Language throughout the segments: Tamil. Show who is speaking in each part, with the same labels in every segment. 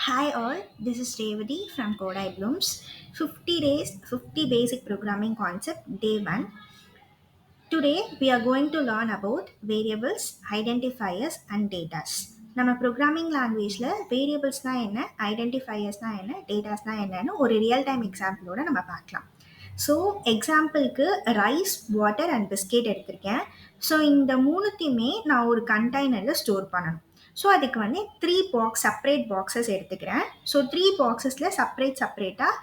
Speaker 1: Hi all, this is Revati from Kodai Blooms. 50 days, 50 basic programming concept, day 1. Today we are going to learn about variables, identifiers and datas. நம்ம ப்ரோக்ராமிங் லாங்குவேஜில் வேரியபிள்ஸ்னால் என்ன, ஐடென்டிஃபையர்ஸ்னால் என்ன, டேட்டாஸ்னால் என்னன்னு ஒரு ரியல் டைம் எக்ஸாம்பிளோட நம்ம பார்க்கலாம். ஸோ எக்ஸாம்பிளுக்கு ரைஸ், வாட்டர் அண்ட் பிஸ்கெட் எடுத்திருக்கேன். ஸோ இந்த மூணுத்தையுமே நான் ஒரு கண்டெய்னரில் ஸ்டோர் பண்ணணும். ஸோ அதுக்கு வந்து செப்பரேட் பாக்ஸஸ் எடுத்துக்கிறேன். ஸோ 3 பாக்ஸஸில் செப்பரேட்டாக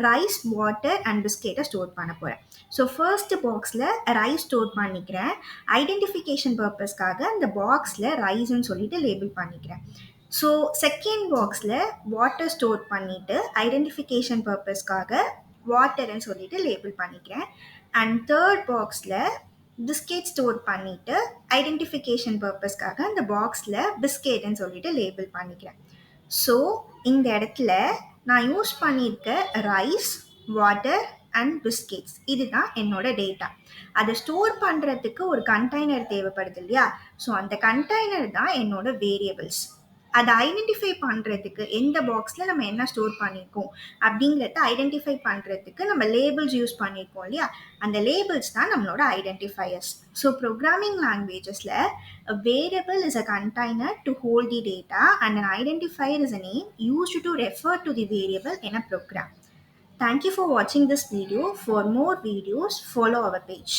Speaker 1: ரைஸ், வாட்டர் அண்ட் பிஸ்கெட்டை ஸ்டோர் பண்ண போகிறேன். ஸோ ஃபர்ஸ்ட் பாக்ஸில் ரைஸ் ஸ்டோர் பண்ணிக்கிறேன். ஐடென்டிஃபிகேஷன் பர்பஸ்க்காக அந்த பாக்ஸில் ரைஸ்ன்னு சொல்லிட்டு லேபிள் பண்ணிக்கிறேன். ஸோ செகண்ட் பாக்ஸில் வாட்டர் ஸ்டோர் பண்ணிவிட்டு ஐடென்டிஃபிகேஷன் பர்பஸ்க்காக வாட்டர்ன்னு சொல்லிட்டு லேபிள் பண்ணிக்கிறேன். அண்ட் தேர்ட் பாக்ஸில் பிஸ்கெட் ஸ்டோர் பண்ணிவிட்டு ஐடென்டிஃபிகேஷன் பர்பஸ்க்காக அந்த பாக்ஸில் பிஸ்கெட்னு சொல்லிட்டு லேபிள் பண்ணிக்கிறேன். ஸோ இந்த இடத்துல நான் யூஸ் பண்ணியிருக்க ரைஸ், வாட்டர் அண்ட் பிஸ்கெட்ஸ் இதுதான் என்னோட டேட்டா. அதை ஸ்டோர் பண்ணுறதுக்கு ஒரு கண்டெய்னர் தேவைப்படுது இல்லையா? ஸோ அந்த கண்டெய்னர் தான் என்னோட வேரியபிள்ஸ். அதை ஐடென்டிஃபை பண்ணுறதுக்கு எந்த பாக்ஸில் நம்ம என்ன ஸ்டோர் பண்ணியிருக்கோம் அப்படிங்கிறத ஐடென்டிஃபை பண்ணுறதுக்கு நம்ம லேபிள்ஸ் யூஸ் பண்ணியிருக்கோம் இல்லையா? அந்த லேபிள்ஸ் தான் நம்மளோட ஐடென்டிஃபையர்ஸ். ஸோ ப்ரோக்ராமிங் லாங்குவேஜஸில் a variable is a container to hold the data and an identifier is a name used to refer to the variable in a program. Thank you for watching this video. For more videos, follow our page.